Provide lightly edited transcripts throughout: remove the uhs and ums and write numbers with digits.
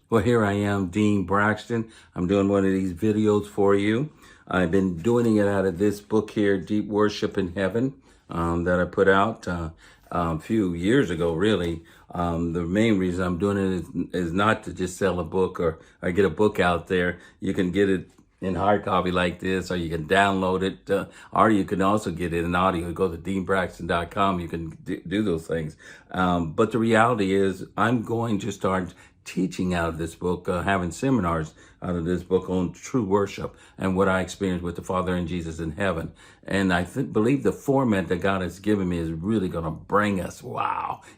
Well, here I am, Dean Braxton. I'm doing one of these videos for you. I've been doing it out of this book here, Deep Worship in Heaven, that I put out a few years ago, really. The main reason I'm doing it is not to just sell a book or get a book out there. You can get it in hard copy like this, or you can download it, or you can also get it in audio. Go to deanbraxton.com. You can do those things. But the reality is, I'm going to start teaching out of this book, having seminars out of this book on true worship and what I experienced with the Father and Jesus in heaven. And I believe the format that God has given me is really going to bring us,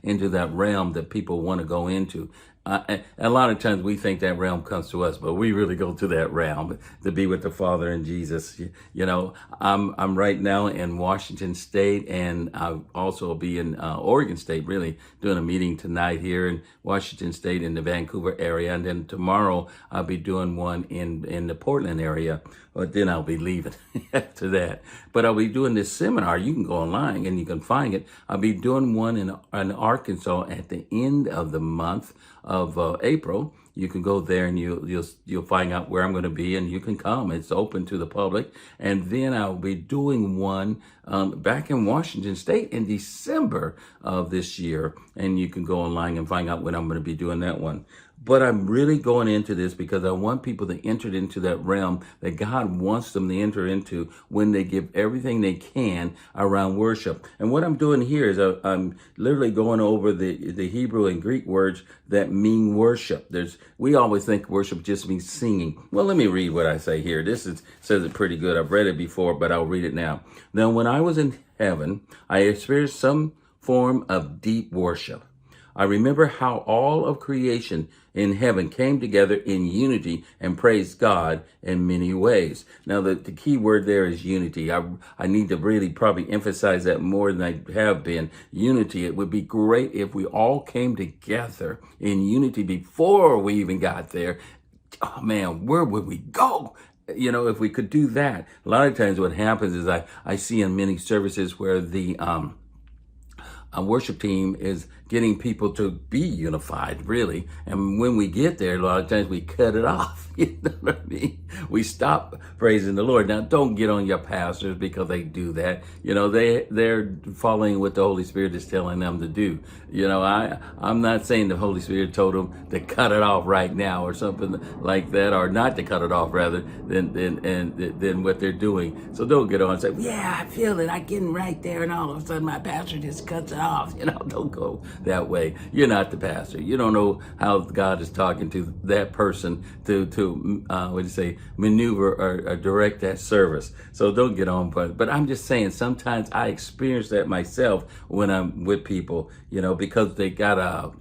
into that realm that people want to go into. A lot of times we think that realm comes to us, but we really go to that realm to be with the Father and Jesus. You know, I'm right now in Washington State, and I'll also be in Oregon State, really doing a meeting tonight here in Washington State in the Vancouver area. And then tomorrow I'll be doing one in the Portland area, but then I'll be leaving after that. But I'll be doing this seminar. You can go online and you can find it. I'll be doing one in Arkansas at the end of the month of April. You can go there and you'll find out where I'm going to be, and you can come. It's open to the public. And then I'll be doing one back in Washington State in December of this year, and you can go online and find out when I'm going to be doing that one. But I'm really going into this because I want people to enter into that realm that God wants them to enter into when they give everything they can around worship. And what I'm doing here is I'm literally going over the Hebrew and Greek words that mean worship. We always think worship just means singing. Well, let me read what I say here. Says it pretty good. I've read it before, but I'll read it now. Now, when I was in heaven, I experienced some form of deep worship. I remember how all of creation in heaven came together in unity and praised God in many ways. Now, the key word there is unity. I need to really probably emphasize that more than I have been. Unity. It would be great if we all came together in unity before we even got there. Oh, man, where would we go? You know, if we could do that. A lot of times what happens is I see in many services where the worship team is getting people to be unified, really. And when we get there, a lot of times we cut it off. You know what I mean? We stop praising the Lord. Now, don't get on your pastors because they do that. You know, they're following what the Holy Spirit is telling them to do. You know, I'm not saying the Holy Spirit told them to cut it off right now or something like that, or not to cut it off rather than what they're doing. So don't get on and say, yeah, I feel it. I'm getting right there, and all of a sudden my pastor just cuts it off. You know, don't go that way. You're not the pastor. You don't know how God is talking to that person to maneuver or direct that service. So don't get on. But I'm just saying, sometimes I experience that myself when I'm with people, you know, because they got an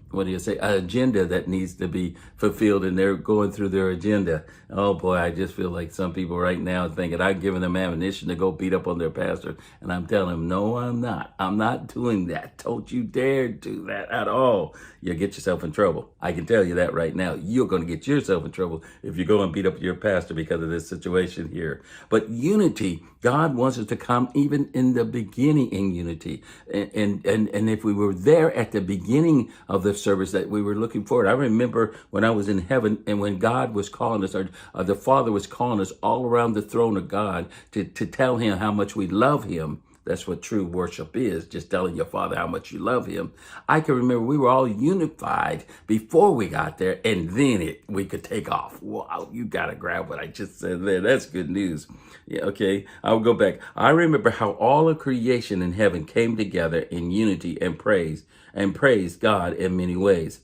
agenda that needs to be fulfilled, and they're going through their agenda. Oh boy, I just feel like some people right now are thinking I'm giving them ammunition to go beat up on their pastor. And I'm telling them, no, I'm not. I'm not doing that. Don't you dare do that at all. You'll get yourself in trouble. I can tell you that right now. You're going to get yourself in trouble if you go and beat up your pastor because of this situation here. But unity, God wants us to come even in the beginning in unity. And if we were there at the beginning of the service that we were looking forward. I remember when I was in heaven and when God was calling us, or the Father was calling us all around the throne of God to tell him how much we love him. That's what true worship is, just telling your Father how much you love him. I can remember we were all unified before we got there, and then we could take off. Wow, you got to grab what I just said there. That's good news. Yeah, okay, I'll go back. I remember how all of creation in heaven came together in unity and praised God in many ways.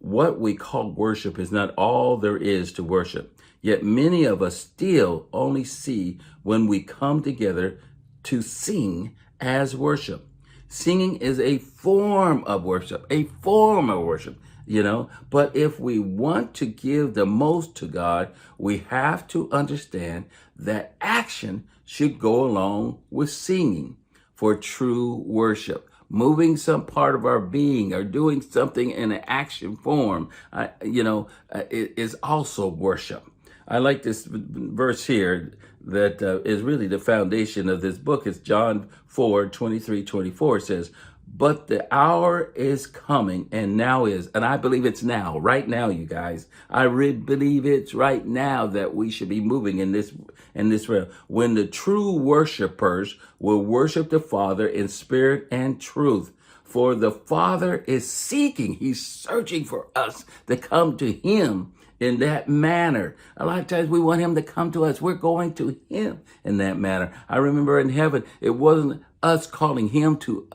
What we call worship is not all there is to worship. Yet many of us still only see when we come together to sing as worship. Singing is a form of worship, you know. But if we want to give the most to God, we have to understand that action should go along with singing for true worship. Moving some part of our being or doing something in an action form, is also worship. I like this verse here that is really the foundation of this book. It's John 4:23-24. It says, But the hour is coming, and now is, and I believe it's now, right now, you guys. I really believe it's right now that we should be moving in this realm. When the true worshipers will worship the Father in spirit and truth. For the Father is seeking, he's searching for us to come to him in that manner. A lot of times we want him to come to us. We're going to him in that manner. I remember in heaven, it wasn't us calling him to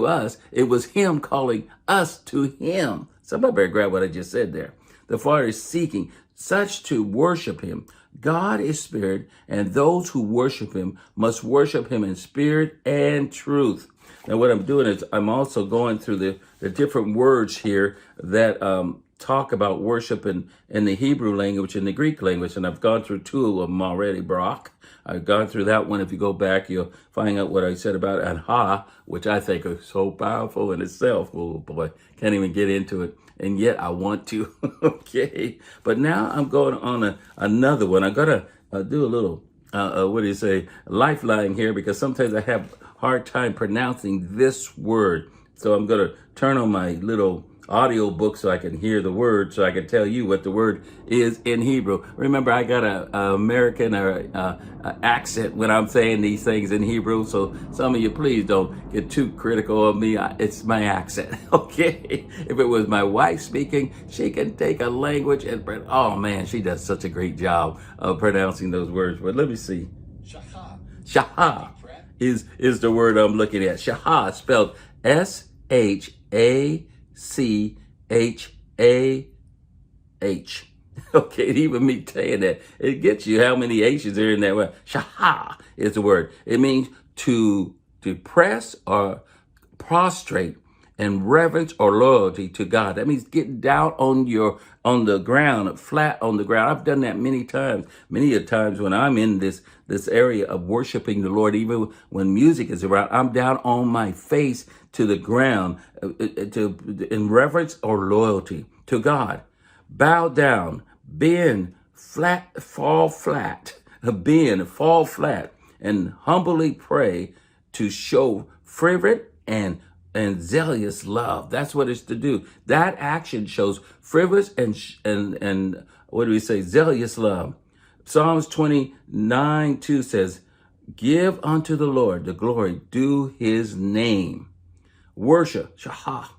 us. It was him calling us to him. Somebody better grab what I just said there. The Father is seeking such to worship him. God is spirit, and those who worship him must worship him in spirit and truth. Now, what I'm doing is I'm also going through the different words here that talk about worship in the Hebrew language and the Greek language. And I've gone through two of them already, Brock. I've gone through that one. If you go back, you'll find out what I said about Anha, which I think is so powerful in itself. Oh boy, can't even get into it. And yet I want to. Okay. But now I'm going on another one. I got to do a little, lifeline here, because sometimes I have hard time pronouncing this word. So I'm going to turn on my little audio book so I can hear the word, so I can tell you what the word is in Hebrew. Remember, I got a American accent when I'm saying these things in Hebrew, so some of you please don't get too critical of me. It's my accent, okay? If it was my wife speaking, she can take a language and, oh man, she does such a great job of pronouncing those words. But let me see. Shahah is the word I'm looking at. Shahah, spelled S-H-A-C-H-A-H. Okay, even me saying that, it gets you how many H's are in that word. Shahah is the word. It means to press or prostrate and reverence or loyalty to God. That means getting down on the ground, flat on the ground. I've done that many times. Many a times when I'm in this area of worshiping the Lord, even when music is around, I'm down on my face to the ground in reverence or loyalty to God. Bow down, bend, flat, fall flat, bend, fall flat, and humbly pray to show fervent and zealous love. That's what it's to do. That action shows frivolous and what do we say? Zealous love. Psalms 29:2 says, "Give unto the Lord the glory due his name." Worship, shahah,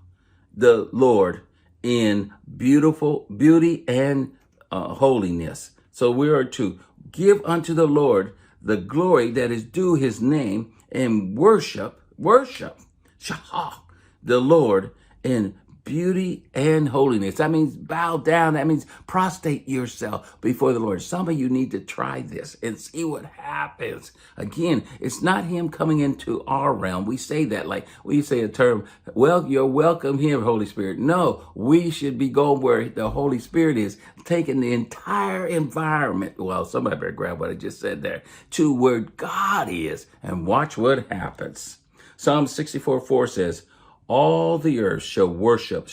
the Lord in beauty and holiness. So we are to give unto the Lord the glory that is due his name, and worship, shahah, the Lord in beauty and holiness. That means bow down. That means prostrate yourself before the Lord. Some of you need to try this and see what happens. Again, it's not him coming into our realm. We say that like we say a term, well, you're welcome here, Holy Spirit. No, we should be going where the Holy Spirit is, taking the entire environment. Well, somebody better grab what I just said there, to where God is, and watch what happens. Psalm 64:4 says, "All the earth shall worship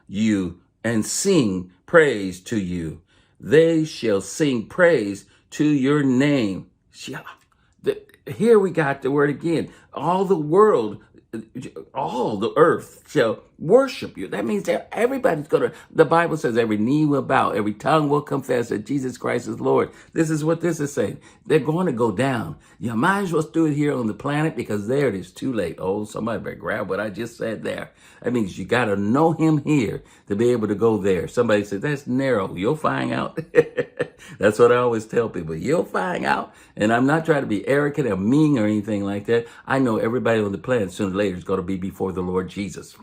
you and sing praise to you. They shall sing praise to your name." Here we got the word again. All the world, all the earth shall worship you. That means that everybody's going to, the Bible says every knee will bow, every tongue will confess that Jesus Christ is Lord. This is what this is saying. They're going to go down. You might as well do it here on the planet, because there it is too late. Oh, somebody better grab what I just said there. That means you got to know him here to be able to go there. Somebody said, that's narrow. You'll find out. That's what I always tell people. You'll find out. And I'm not trying to be arrogant or mean or anything like that. I know everybody on the planet sooner or later is going to be before the Lord Jesus.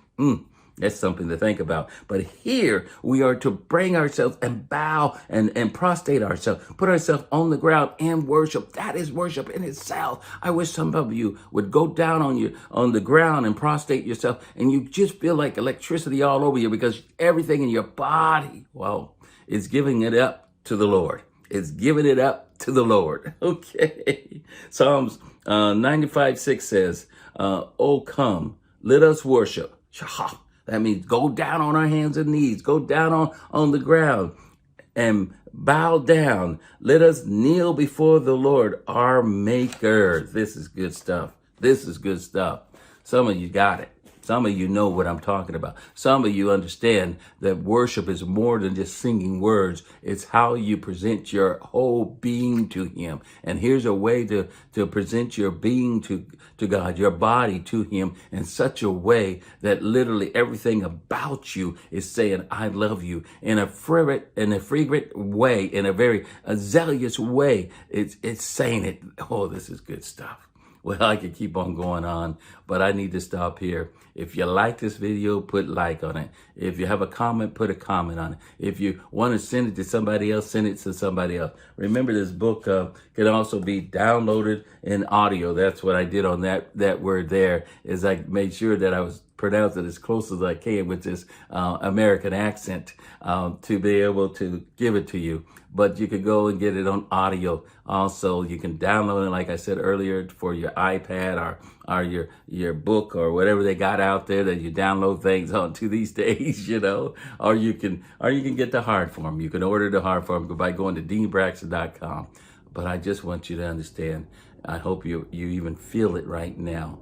That's something to think about. But here we are to bring ourselves and bow and prostrate ourselves, put ourselves on the ground and worship. That is worship in itself. I wish some of you would go down on the ground and prostrate yourself, and you just feel like electricity all over you, because everything in your body, well, is giving it up to the Lord. It's giving it up to the Lord. Okay. Psalms 95:6 says, "Oh, come, let us worship." Shah. That means go down on our hands and knees, go down on the ground and bow down. Let us kneel before the Lord, our maker. This is good stuff. This is good stuff. Some of you got it. Some of you know what I'm talking about. Some of you understand that worship is more than just singing words. It's how you present your whole being to him. And here's a way to present your being to God, your body to him in such a way that literally everything about you is saying, I love you, in a frequent way, in a very zealous way. It's saying it. Oh, this is good stuff. Well, I could keep on going on, but I need to stop here. If you like this video, put like on it. If you have a comment, put a comment on it. If you want to send it to somebody else, send it to somebody else. Remember, this book can also be downloaded in audio. That's what I did on that word there, is I made sure that I was pronounce it as close as I can with this American accent to be able to give it to you. But you could go and get it on audio. Also, you can download it, like I said earlier, for your iPad or your book or whatever they got out there that you download things onto these days, you know. Or you can get the hard form. You can order the hard form by going to deanbraxton.com. But I just want you to understand. I hope you even feel it right now.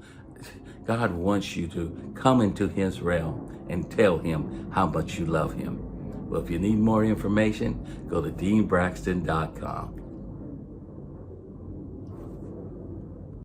God wants you to come into his realm and tell him how much you love him. Well, if you need more information, go to deanbraxton.com.